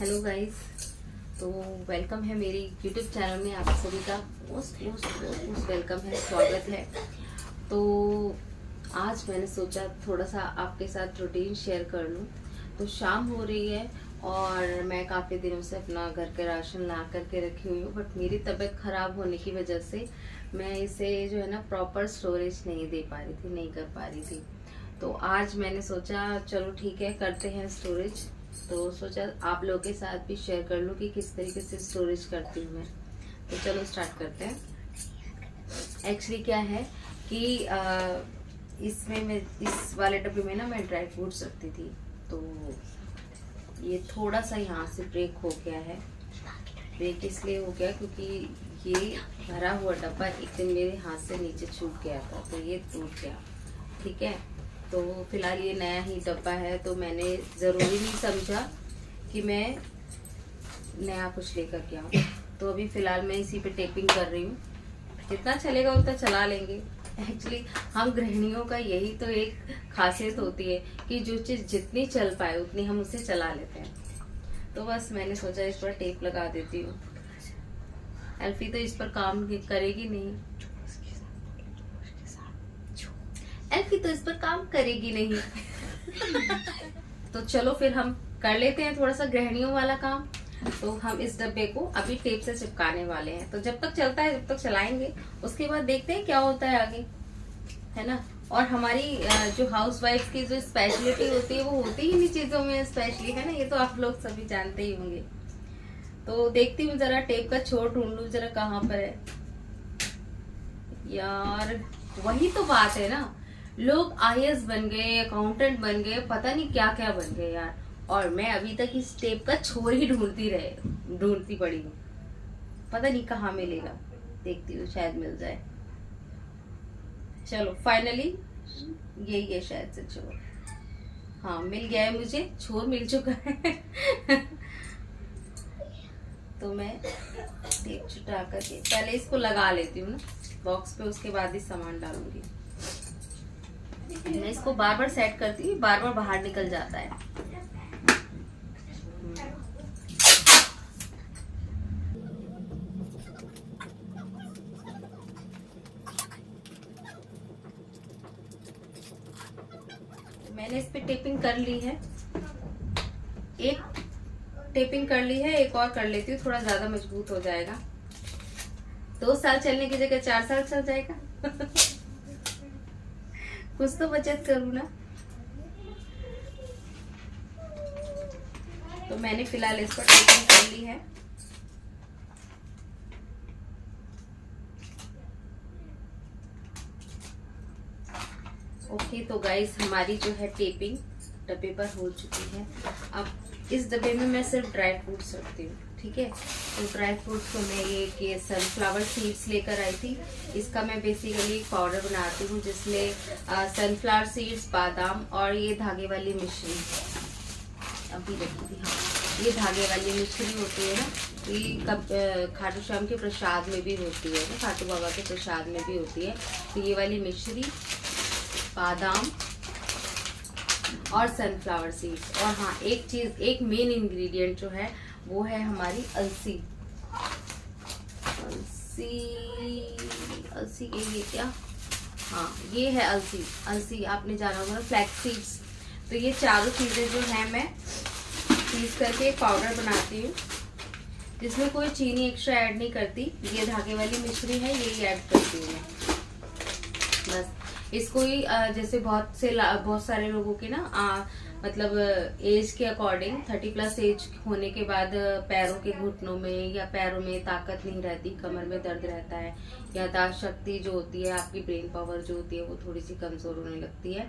Hello guys, तो welcome है मेरी यूट्यूब चैनल में। आप सभी का मोस्ट वेलकम है, स्वागत है। तो आज मैंने सोचा थोड़ा सा आपके साथ रूटीन शेयर कर लूँ। तो शाम हो रही है और मैं काफ़ी दिनों से अपना घर के राशन ला करके रखी हुई हूँ, बट मेरी तबीयत ख़राब होने की वजह से मैं इसे जो है ना प्रॉपर स्टोरेज नहीं दे पा रही थी, नहीं कर पा रही थी। तो आज मैंने सोचा चलो ठीक है, करते हैं स्टोरेज। तो सोचा आप लोगों के साथ भी शेयर कर लूँ कि किस तरीके से स्टोरेज करती हूँ मैं। तो चलो स्टार्ट करते हैं। एक्चुअली क्या है कि इसमें मैं इस वाले डब्बे में ना मैं ड्राई फ्रूट्स रखती थी। तो ये थोड़ा सा यहाँ से ब्रेक हो गया है। ब्रेक इसलिए हो गया क्योंकि ये भरा हुआ डब्बा एक दिन मेरे हाथ से नीचे छूट गया था, तो ये टूट गया। ठीक है, तो फिलहाल ये नया ही डब्बा है, तो मैंने ज़रूरी नहीं समझा कि मैं नया कुछ लेकर के आऊँ। तो अभी फ़िलहाल मैं इसी पे टेपिंग कर रही हूँ। जितना चलेगा उतना चला लेंगे। एक्चुअली हम गृहिणियों का यही तो एक खासियत होती है कि जो चीज़ जितनी चल पाए उतनी हम उसे चला लेते हैं। तो बस मैंने सोचा इस पर टेप लगा देती हूँ। एल्फी तो इस पर काम करेगी नहीं, एल्फी तो इस पर काम करेगी नहीं। तो चलो फिर हम कर लेते हैं थोड़ा सा गृहिणियों वाला काम। तो हम इस डब्बे को अभी टेप से चिपकाने वाले हैं। तो जब तक चलता है जब तक चलाएंगे, उसके बाद देखते हैं क्या होता है आगे, है ना। और हमारी जो हाउस वाइफ की जो स्पेशलिटी होती है वो होती ही इन चीजों में स्पेशली, है ना। ये तो आप लोग सभी जानते ही होंगे। तो देखती हूँ जरा टेप का छोर ढूंढ लूं जरा कहाँ पर है यार। वही तो बात है ना, लोग आईएएस बन गए, अकाउंटेंट बन गए, पता नहीं क्या क्या बन गए यार, और मैं अभी तक इस टेप का छोर ही ढूंढती पड़ी हूँ। पता नहीं कहाँ मिलेगा, देखती हूँ शायद मिल जाए। चलो फाइनली यही है शायद से छोर। हाँ मिल गया है, मुझे छोर मिल चुका है। तो मैं टेप छुटा करके पहले इसको लगा लेती हूँ ना बॉक्स पे, उसके बाद ही सामान डालूंगी। मैं इसको बार बार सेट करती हूँ, बार बार बाहर निकल जाता है। मैंने इस पे टेपिंग कर ली है, एक टेपिंग कर ली है, एक और कर लेती हूँ, थोड़ा ज्यादा मजबूत हो जाएगा। 2 साल चलने की जगह 4 साल चल जाएगा। कुछ तो बचत करूँ ना। तो मैंने फिलहाल इस पर टेपिंग कर ली है। ओके, तो गाइस हमारी जो है टेपिंग डब्बे पर हो चुकी है। अब इस डब्बे में मैं सिर्फ ड्राई फ्रूट्स रखती हूँ, ठीक है। तो ड्राई फ्रूट्स को मैं ये सनफ्लावर सीड्स लेकर आई थी। इसका मैं बेसिकली पाउडर बनाती हूँ जिसमें सनफ्लावर सीड्स, बादाम और ये धागे वाली मिश्री अभी रखी थी। हाँ, ये धागे वाली मिश्री होती है ना, ये खाटू श्याम के प्रसाद में भी होती है ना, खाटू बाबा के प्रसाद में भी होती है। तो ये वाली मिश्री, बादाम और सनफ्लावर सीड्स। और हाँ एक चीज, एक मेन इंग्रेडिएंट जो है वो है हमारी अलसी। अलसी ये क्या, हाँ ये है अलसी। अलसी आपने जाना होगा ना, फ्लैक्स सीड्स। तो ये चारों चीजें जो है मैं पीस करके एक पाउडर बनाती हूँ, जिसमें कोई चीनी एक्स्ट्रा ऐड नहीं करती। ये धागे वाली मिश्री है, यही ऐड करती हूँ मैं बस। इसको ही जैसे बहुत सारे लोगों के ना मतलब एज के अकॉर्डिंग 30+ एज होने के बाद पैरों के घुटनों में या पैरों में ताकत नहीं रहती, कमर में दर्द रहता है, याददाश्त शक्ति जो होती है, आपकी ब्रेन पावर जो होती है वो थोड़ी सी कमजोर होने लगती है,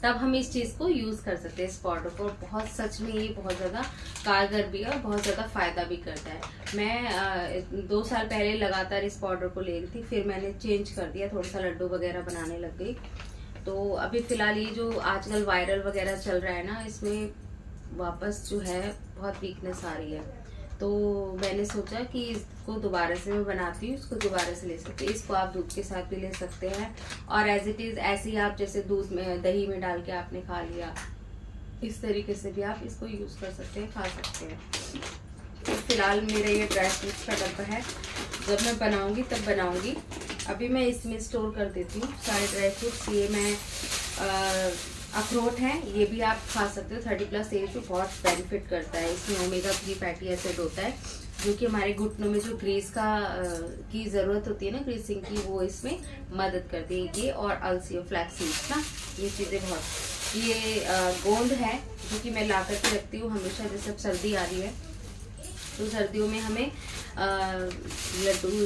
तब हम इस चीज को यूज कर सकते हैं, इस पाउडर को। बहुत सच में ये बहुत ज्यादा कारगर भी है और बहुत ज्यादा फायदा भी करता है। मैं 2 साल पहले लगातार इस पाउडर को ले रही थी, फिर मैंने चेंज कर दिया, थोड़ा सा लड्डू वगैरह बनाने लग गई। तो अभी फिलहाल ये जो आजकल वायरल वगैरह चल रहा है ना, इसमें वापस जो है बहुत वीकनेस आ रही है। तो मैंने सोचा कि इसको दोबारा से मैं बनाती हूँ, इसको दोबारा से ले सकते हैं। इसको आप दूध के साथ भी ले सकते हैं और एज इट इज ऐसे ही आप जैसे दूध में दही में डाल के आपने खा लिया, इस तरीके से भी आप इसको यूज़ कर सकते हैं, खा सकते हैं। तो फिलहाल मेरा ये ड्राई फ्रूट्स का डब्बा है, जब मैं बनाऊंगी तब बनाऊंगी। अभी मैं इसमें स्टोर कर देती हूँ सारे ड्राई फ्रूट्स। ये मैं अखरोट है, ये भी आप खा सकते हो। 30+ एज को बहुत बेनिफिट करता है। इसमें ओमेगा 3 फैटी एसिड होता है, जो कि हमारे घुटनों में जो ग्रीस की ज़रूरत होती है ना, ग्रीसिंग की, वो इसमें मदद करती है। ये और अलसी और फ्लैक्स सीड्स ना, ये चीज़ें बहुत। ये गोंद है जो कि मैं ला करके रखती हूँ हमेशा। जैसे अब सर्दी आ रही है तो सर्दियों में हमें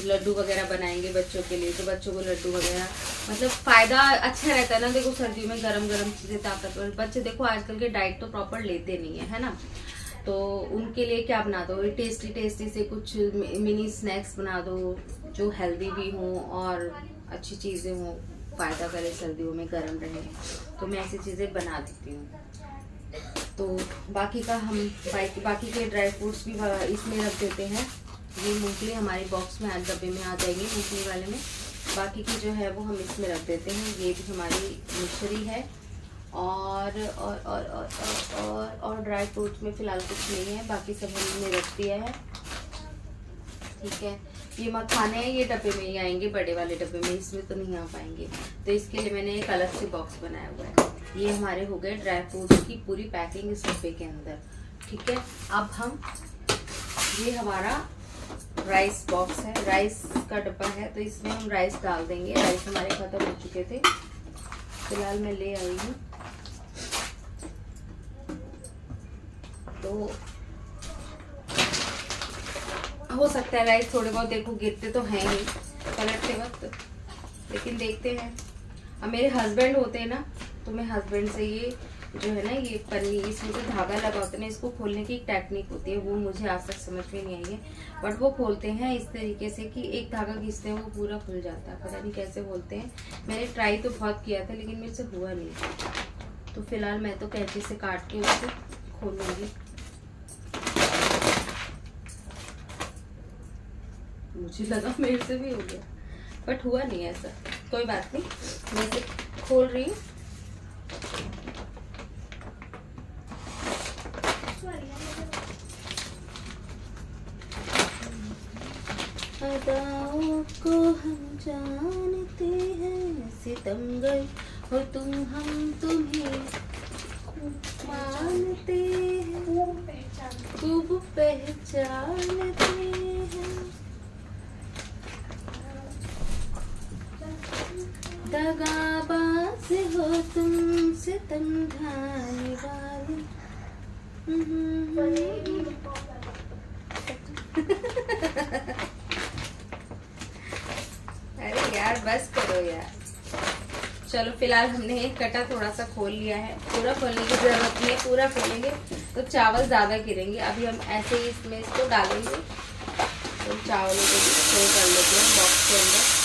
लड्डू वगैरह बनाएंगे बच्चों के लिए, तो बच्चों को लड्डू वगैरह मतलब फ़ायदा अच्छा रहता है ना। देखो सर्दियों में गरम गरम चीज़ें ताकतवर, बच्चे देखो आजकल के डाइट तो प्रॉपर लेते नहीं है ना, तो उनके लिए क्या बना दो, टेस्टी टेस्टी से कुछ मिनी स्नैक्स बना दो जो हेल्दी भी हों और अच्छी चीज़ें हों, फ़ायदा करे, सर्दियों में गर्म रहे, तो मैं ऐसी चीज़ें बना देती हूँ। तो बाकी का हम बाकी के ड्राई फ्रूट्स भी इसमें रख देते हैं। ये मूंगफली हमारे बॉक्स में आज डब्बे में आ जाएंगे, मूंगफली वाले में। बाकी की जो है वो हम इसमें रख देते हैं। ये भी हमारी मिश्री है और ड्राई फ्रूट्स में फ़िलहाल कुछ नहीं है, बाकी सब हमने रख दिया है। ठीक है, ये मखाने हैं, ये डब्बे में ही आएंगे, बड़े वाले डब्बे में, इसमें तो नहीं आ पाएंगे, तो इसके लिए मैंने एक अलग से बॉक्स बनाया हुआ है। ये हमारे हो गए ड्राई फ्रूट्स की पूरी पैकिंग इस डब्बे के अंदर। ठीक है, अब हम, ये हमारा राइस बॉक्स है, राइस का डब्बा है, तो इसमें हम राइस डाल देंगे। राइस हमारे खत्म हो चुके थे, फिलहाल मैं ले आई हूँ। तो हो सकता है राइस थोड़े बहुत, देखो गिरते तो हैं ही पलटते वक्त, लेकिन देखते हैं। अब मेरे हस्बैंड होते हैं ना, तो मैं हस्बैंड से ये जो है ना, ये पन्नी, इसमें जो धागा लगा होता है ना, इसको खोलने की एक टेक्निक होती है, वो मुझे आज तक समझ में नहीं आई है, बट वो खोलते हैं इस तरीके से कि एक धागा खींचते हैं वो पूरा खुल जाता है। पता नहीं कैसे बोलते हैं, मैंने ट्राई तो बहुत किया था लेकिन मेरे से हुआ नहीं। तो फिलहाल मैं तो कैंची से काट के उसको खोलूँगी। मुझे लगा मेरे से भी हो गया, बट हुआ नहीं ऐसा, कोई बात नहीं। मैं इसे खोल रही हूँ। अदाओं को हम जानते हैं, सितमगर हो तुम, हम तुम्हें मानते हैं, खूब पहचानते हैं। दगाबाज हो तुम, सितम ढाने वाले। अरे यार बस करो यार। चलो फिलहाल हमने एक कटा थोड़ा सा खोल लिया है, पूरा खोलने की जरूरत नहीं है, पूरा खोलेंगे तो चावल ज्यादा गिरेंगे। अभी हम ऐसे ही इसमें इसको डालेंगे, तो चावलों को भी स्टोर कर लेते हैं बॉक्स के अंदर।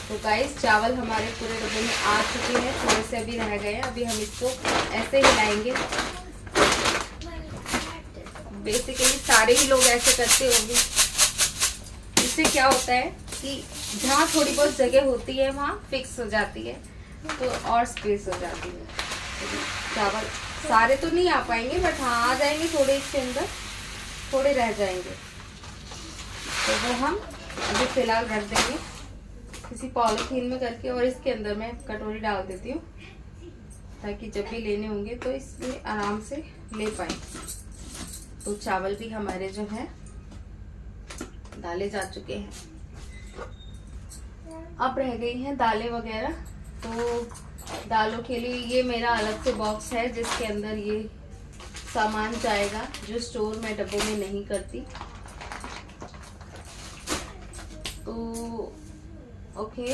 तो गाइस चावल हमारे पूरे डब्बे में आ चुके हैं, थोड़े से अभी रह गए हैं। अभी हम इसको ऐसे हिलाएंगे। बेसिकली सारे ही लोग ऐसे करते होंगे। इससे क्या होता है कि जहाँ थोड़ी बहुत जगह होती है वहाँ फिक्स हो जाती है, तो और स्पेस हो जाती है। तो चावल सारे तो नहीं आ पाएंगे, बट हाँ आ जाएंगे थोड़े, इसके अंदर थोड़े रह जाएंगे, तो वो हम अभी फिलहाल रख देंगे किसी पॉलिथीन में करके। और इसके अंदर मैं कटोरी डाल देती हूँ ताकि जब भी लेने होंगे तो इसमें आराम से ले पाए। तो चावल भी हमारे जो है डाले जा चुके हैं, अब रह गई हैं दालें वगैरह। तो दालों के लिए ये मेरा अलग से बॉक्स है जिसके अंदर ये सामान जाएगा, जो स्टोर मैं डब्बों में नहीं करती। तो ओके,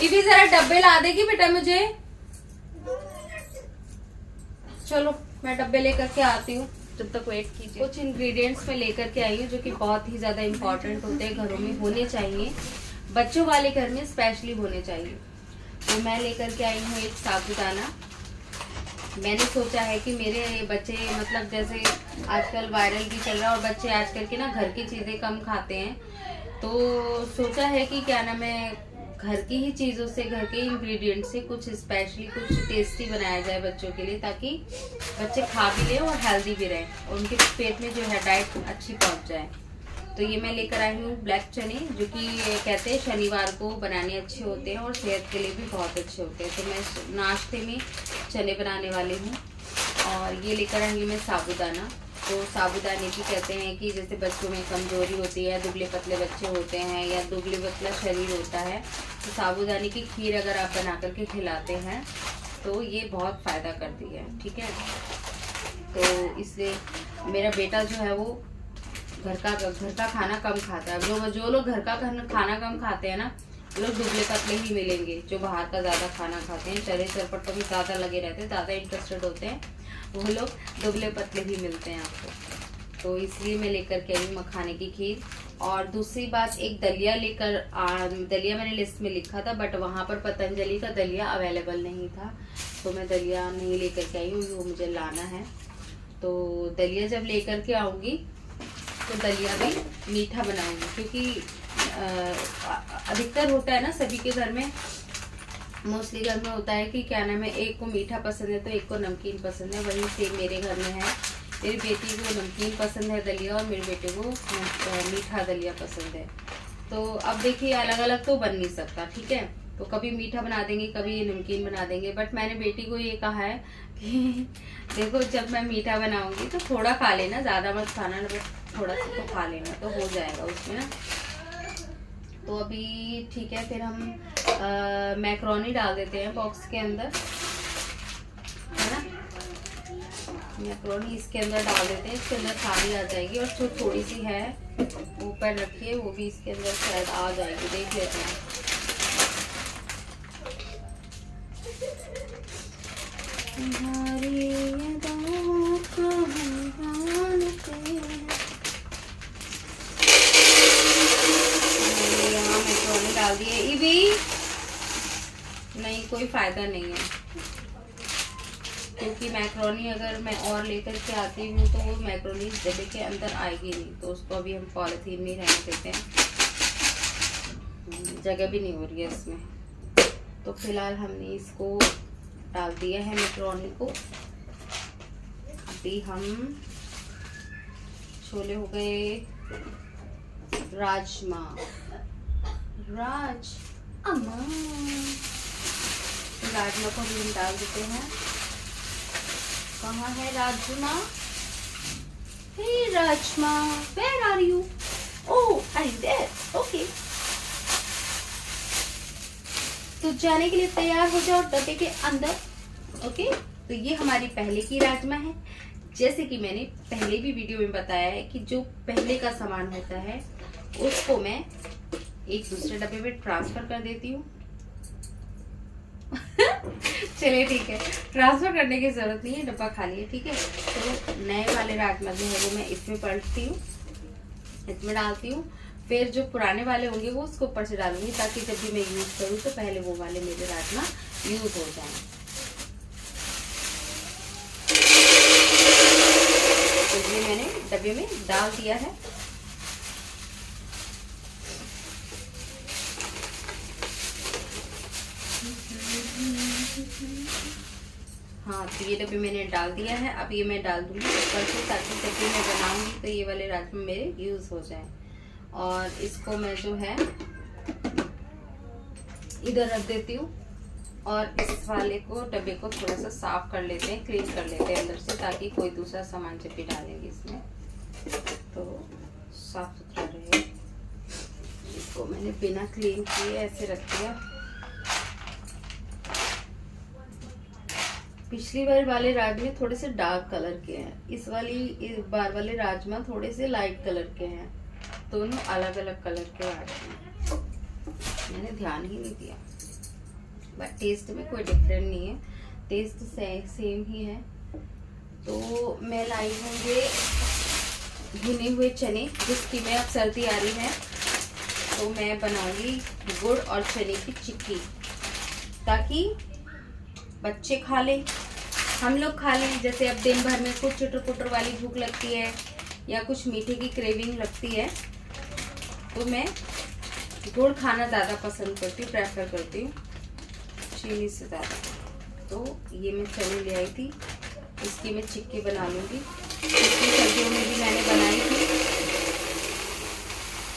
इभी जरा डब्बे ला देगी बेटा मुझे। चलो मैं डब्बे लेकर के आती हूँ, जब तक वेट कीजिए। कुछ इंग्रेडिएंट्स मैं लेकर के आई हूँ जो कि बहुत ही ज़्यादा इम्पोर्टेंट होते हैं, घरों में होने चाहिए। बच्चों वाले घर में स्पेशली होने चाहिए। तो मैं लेकर के आई हूँ एक साबूदाना। मैंने सोचा है कि मेरे बच्चे मतलब जैसे आजकल वायरल भी चल रहा है और बच्चे आजकल के ना घर की चीज़ें कम खाते हैं, तो सोचा है कि क्या नाम है घर की ही चीज़ों से, घर के इंग्रेडिएंट से कुछ स्पेशली कुछ टेस्टी बनाया जाए बच्चों के लिए, ताकि बच्चे खा भी लें और हेल्दी भी रहें और उनके पेट में जो है डाइट अच्छी पहुंच जाए। तो ये मैं लेकर आई हूँ ब्लैक चने, जो कि कहते हैं शनिवार को बनाने अच्छे होते हैं और सेहत के लिए भी बहुत अच्छे होते हैं। तो मैं नाश्ते में चने बनाने वाली हूँ। और ये लेकर आई हूँ मैं साबूदाना। तो साबूदाने की कहते हैं कि जैसे बच्चों में कमजोरी होती है, दुबले पतले बच्चे होते हैं या दुबले पतला शरीर होता है, तो साबूदाने की खीर अगर आप बना करके खिलाते हैं तो ये बहुत फ़ायदा करती है। ठीक है, तो इसलिए मेरा बेटा जो है वो घर का खाना कम खाता है। जो लोग घर का खाना कम खाते हैं ना, लोग दुबले पतले ही मिलेंगे। जो बाहर का ज़्यादा खाना खाते हैं, चरे चरपटों में ज़्यादा लगे रहते हैं, ज़्यादा इंटरेस्टेड होते हैं, वो लोग दुबले पतले ही मिलते हैं आपको। तो इसलिए मैं लेकर के आई हूँ मखाने की खीर। और दूसरी बात, एक दलिया दलिया मैंने लिस्ट में लिखा था, बट वहाँ पर पतंजलि का दलिया अवेलेबल नहीं था, तो मैं दलिया नहीं लेकर के आई हूँ, वो मुझे लाना है। तो दलिया जब लेकर के आऊँगी तो दलिया भी मीठा बनाऊंगी, क्योंकि अधिकतर होता है ना सभी के घर में, मोस्टली घर में होता है कि क्या नाम है, एक को मीठा पसंद है तो एक को नमकीन पसंद है। वही सेम मेरे घर में है, मेरी बेटी को नमकीन पसंद है दलिया और मेरे बेटे को मीठा दलिया पसंद है। तो अब देखिए अलग अलग तो बन नहीं सकता, ठीक है, तो कभी मीठा बना देंगे, कभी नमकीन बना देंगे। बट मैंने बेटी को ये कहा है कि देखो जब मैं मीठा बनाऊंगी तो थोड़ा खा लेना, ज़्यादा मत खाना, बस थोड़ा सा तो खा लेना, तो हो जाएगा उसमें ना। तो अभी ठीक है, फिर हम मैक्रोनी डाल देते हैं बॉक्स के अंदर, है ना। मैक्रोनी इसके अंदर डाल देते हैं, इसके अंदर सारी आ जाएगी। और जो थोड़ी सी है ऊपर रखिए, वो भी इसके अंदर शायद आ जाएगी, देख लेते हैं। डाल दिए इवी, नहीं कोई फायदा नहीं है, क्योंकि मैक्रोनी अगर मैं और लेकर के आती हूँ तो वो मैक्रोनी डब्बे के अंदर आएगी नहीं, तो उसको अभी हम पॉलिथीन में रहने देते हैं, जगह भी नहीं हो रही है इसमें। तो फिलहाल हमने इसको डाल दिया है मैक्रोनी को। अभी हम छोले हो गए राजमा, राजमा को भी हम डाल देते हैं। कहाँ है राजमा? हे rajma, where are you? Oh, are you there? Okay. तो जाने के लिए तैयार हो जाओ डब्बे के अंदर। ओके, तो ये हमारी पहले की राजमा है। जैसे कि मैंने पहले भी वीडियो में बताया है कि जो पहले का सामान होता है उसको मैं एक दूसरे डब्बे में ट्रांसफर कर देती हूँ। चलिए ठीक है, ट्रांसफर करने की जरूरत नहीं है, डब्बा खाली है, ठीक है। तो नए वाले राजमा जो है वो मैं इसमें पलटती हूँ, इसमें डालती हूँ। फिर जो पुराने वाले होंगे वो उसको ऊपर से डालूंगी, ताकि जब भी मैं यूज करूँ तो पहले वो वाले मेरे राजमा यूज हो जाएं। तो ये मैंने डब्बे में डाल दिया है। हाँ, तो ये डब्बे मैंने डाल दिया है। अब ये मैं डाल दूंगी ऊपर से, ताकि जब भी मैं बनाऊंगी तो ये वाले राजमा मेरे यूज हो जाए। और इसको मैं जो है इधर रख देती हूँ, और इस वाले को डब्बे को थोड़ा सा साफ कर लेते हैं, क्लीन कर लेते हैं अंदर से, ताकि कोई दूसरा सामान जब भी डालेंगे इसमें तो साफ सुथरा रहे। इसको मैंने बिना क्लीन किए ऐसे रख दिया। पिछली बार वाले राजमा थोड़े से डार्क कलर के हैं, इस बार वाले राजमा थोड़े से लाइट कलर के हैं, दोनों अलग अलग कलर के राजमा। मैंने ध्यान ही नहीं दिया, बट टेस्ट में कोई डिफरेंट नहीं है, टेस्ट सेम ही है। तो मैं लाई हूँ ये भुने हुए चने, जिसकी में अब सर्दी आ रही है तो मैं बनाऊंगी गुड़ और चने की चिक्की, ताकि बच्चे खा लें, हम लोग खा लें। जैसे अब दिन भर में कुछ चुटर पुटर वाली भूख लगती है या कुछ मीठे की क्रेविंग लगती है, तो मैं गुड़ खाना ज़्यादा पसंद करती हूँ, प्रेफर करती हूँ चीनी से ज़्यादा। तो ये मैं चने ले आई थी, इसकी मैं चिक्की बना लूँगी। पिछली सर्दियों में भी मैंने बनाई थी,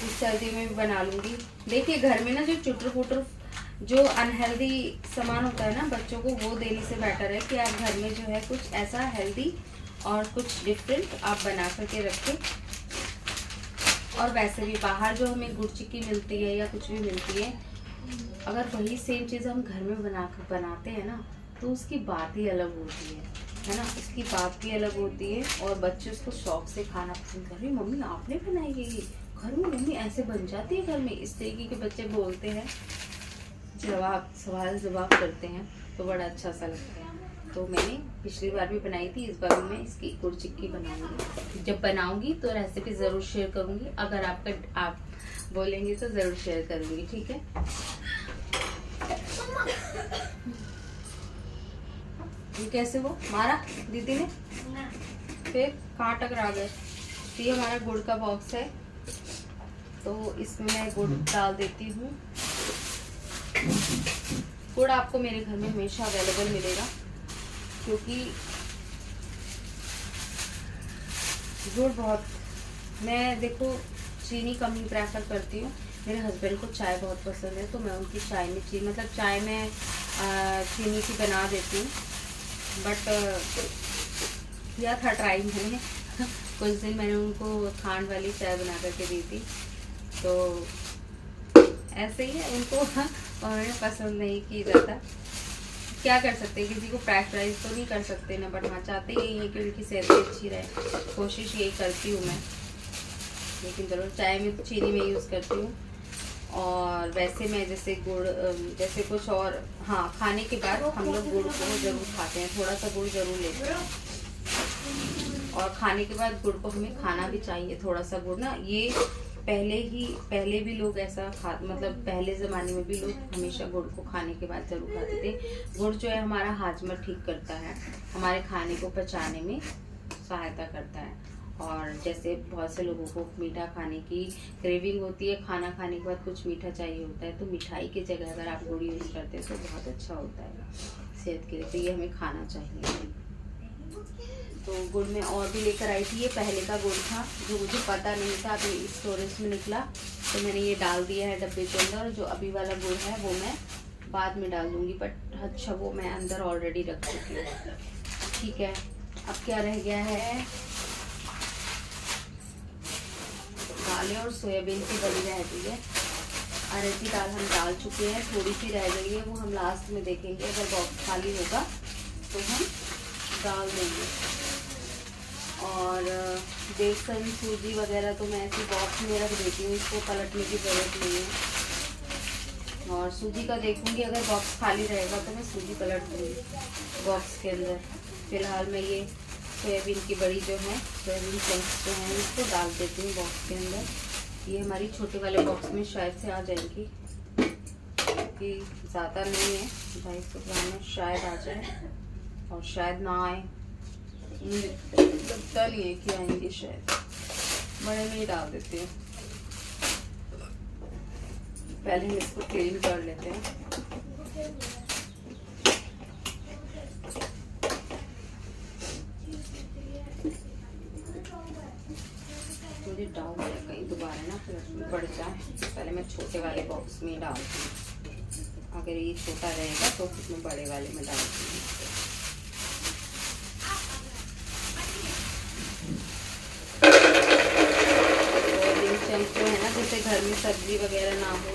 इस सर्दी में भी बना लूँगी। देखिए घर में ना जो चुटर पुटर जो अनहेल्दी सामान होता है ना बच्चों को, वो देने से बेटर है कि आप घर में जो है कुछ ऐसा हेल्दी और कुछ डिफरेंट आप बना करके रखें। और वैसे भी बाहर जो हमें गुड़ चिक्की मिलती है या कुछ भी मिलती है, अगर वही सेम चीज़ हम घर में बनाते हैं ना, तो उसकी बात ही अलग होती है ना, उसकी बात भी अलग होती है। और बच्चे उसको शौक से खाना पसंद कर रहे, मम्मी आपने बनाई है ये घर में, मम्मी ऐसे बन जाती है घर में, इस तरीके के बच्चे बोलते हैं, सवाल जवाब करते हैं, तो बड़ा अच्छा सा लगता है। तो मैंने पिछली बार भी बनाई थी, इस बार भी मैं इसकी गुड़ चिक्की बनाऊंगी। जब बनाऊंगी तो रेसिपी ज़रूर शेयर करूंगी, अगर आप बोलेंगे तो ज़रूर शेयर करूंगी, ठीक है। ये कैसे वो मारा दीदी ने, फिर कहाँ टकरा गए। तो ये हमारा गुड़ का बॉक्स है, तो इसमें मैं गुड़ डाल देती हूँ। गुड़ आपको मेरे घर में हमेशा अवेलेबल मिलेगा, क्योंकि गुड़ बहुत, मैं देखो चीनी कम ही प्रेफर करती हूँ। मेरे हस्बैंड को चाय बहुत पसंद है, तो मैं उनकी चाय में चीनी, मतलब चाय में चीनी की बना देती हूँ। बट किया था ट्राई मैंने कुछ दिन मैंने उनको खांड वाली चाय बना करके दी थी, तो ऐसे ही है, उनको उन्होंने पसंद नहीं की जाता। क्या कर सकते हैं, किसी को प्रेशराइज तो नहीं कर सकते ना, बट हाँ चाहते यही है कि उनकी सेहत भी अच्छी रहे, कोशिश यही करती हूँ मैं। लेकिन चलो चाय में चीनी में यूज़ करती हूँ। और वैसे मैं जैसे गुड़, जैसे कुछ और, हाँ खाने के बाद हम लोग गुड़ को ज़रूर खाते हैं, थोड़ा सा गुड़ ज़रूर लेते हैं। और खाने के बाद गुड़ को हमें खाना भी चाहिए, थोड़ा सा गुड़ ना, ये पहले भी लोग ऐसा मतलब पहले ज़माने में भी लोग हमेशा गुड़ को खाने के बाद ज़रूर खाते थे। गुड़ जो है हमारा हाजमा ठीक करता है, हमारे खाने को पचाने में सहायता करता है। और जैसे बहुत से लोगों को मीठा खाने की क्रेविंग होती है, खाना खाने के बाद कुछ मीठा चाहिए होता है, तो मिठाई की जगह अगर आप गुड़ यूज़ करते हैं तो बहुत अच्छा होता है सेहत के लिए, तो ये हमें खाना चाहिए। तो गुड़ में और भी लेकर आई थी, ये पहले का गुड़ था जो मुझे पता नहीं था, अभी स्टोरेज में निकला तो मैंने ये डाल दिया है डब्बे के अंदर। जो अभी वाला गुड़ है वो मैं बाद में डाल दूंगी, बट अच्छा वो मैं अंदर ऑलरेडी रख चुकी हूँ, ठीक है। अब क्या रह गया है, दालें और सोयाबीन की बड़ी रह गई है। अरहर की दाल हम डाल चुके हैं, थोड़ी सी रह गई है, वो हम लास्ट में देखेंगे, अगर बॉक्स खाली होगा तो हम डाल देंगे। और बेसन सूजी वगैरह तो मैं ऐसे बॉक्स में रख देती हूँ, इसको पलटने की ज़रूरत नहीं है। और सूजी का देखूँगी, अगर बॉक्स खाली रहेगा तो मैं सूजी पलट दूँगी बॉक्स के अंदर। फ़िलहाल मैं ये सोयाबीन की बड़ी जो है, सोयाबीन चंक्स जो हैं, इसको डाल देती हूँ बॉक्स के अंदर। ये हमारी छोटे वाले बॉक्स में शायद से आ जाएगी, क्योंकि ज़्यादा नहीं है, 250 ग्राम में शायद आ जाए और शायद ना आए, लगता नहीं है कि आएंगे, शायद बड़े में ही डाल देते हैं। पहले हम इसको क्लीन कर लेते हैं। मुझे डाउन है कहीं दोबारा ना फिर बढ़ जाए, पहले मैं छोटे वाले बॉक्स में डालती हूँ, अगर ये छोटा रहेगा तो फिर मैं बड़े वाले में डालती हूँ। जो है ना, जैसे घर में सब्जी वगैरह ना हो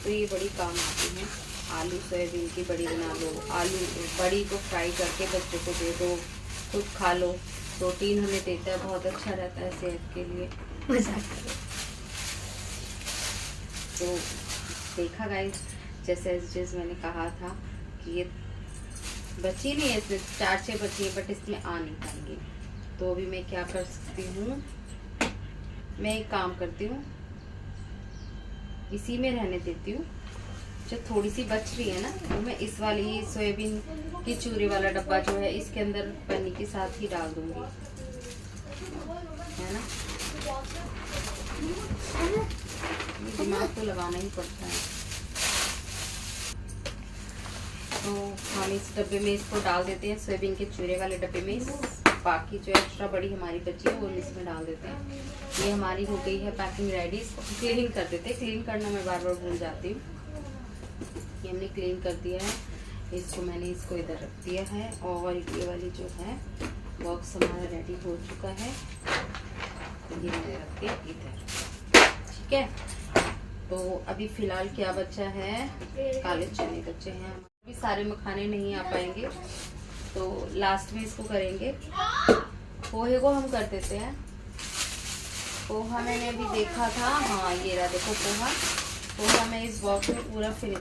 तो ये बड़ी काम आती है। आलू सोयाबीन की बड़ी बना लो, आलू बड़ी को फ्राई करके बच्चों को दे दो, खुद खा लो, प्रोटीन हमें देता है, बहुत अच्छा रहता है सेहत के लिए। तो देखा गाइस, जैसे मैंने कहा था कि ये बची नहीं है, इसमें 4-6 बची है, बट इसमें आ नहीं पाएंगी। तो अभी मैं क्या कर सकती हूँ, मैं एक काम करती हूँ, इसी में रहने देती हूँ। जो थोड़ी सी बच रही है ना, वो मैं इस वाली सोयाबीन की चूरे वाला डब्बा जो है इसके अंदर पन्नी के साथ ही डाल दूंगी, है ना। ये दिमाग तो लगाना ही पड़ता है। तो हम इस डब्बे में इसको डाल देते हैं, सोयाबीन के चूरे वाले डब्बे में। बाकी जो एक्स्ट्रा बड़ी हमारी बची है वो इसमें डाल देते हैं। ये हमारी हो गई है पैकिंग रेडी। इसको क्लीन कर देते हैं। क्लीन करना मैं बार बार भूल जाती हूँ। ये हमने क्लीन कर दिया है। इसको मैंने इधर रख दिया है और ये वाली जो है बॉक्स हमारा रेडी हो चुका है। ये मैंने रख दिया इधर, ठीक है। तो अभी फिलहाल क्या बचा है, काले चने बचे हैं। अभी सारे मखाने नहीं आ पाएंगे तो लास्ट में इसको करेंगे। पोहे को हम कर देते हैं। पोहा मैंने अभी देखा था, हाँ ये रहा, देखो पोहा मैं इस बॉक्स में पूरा फिनिश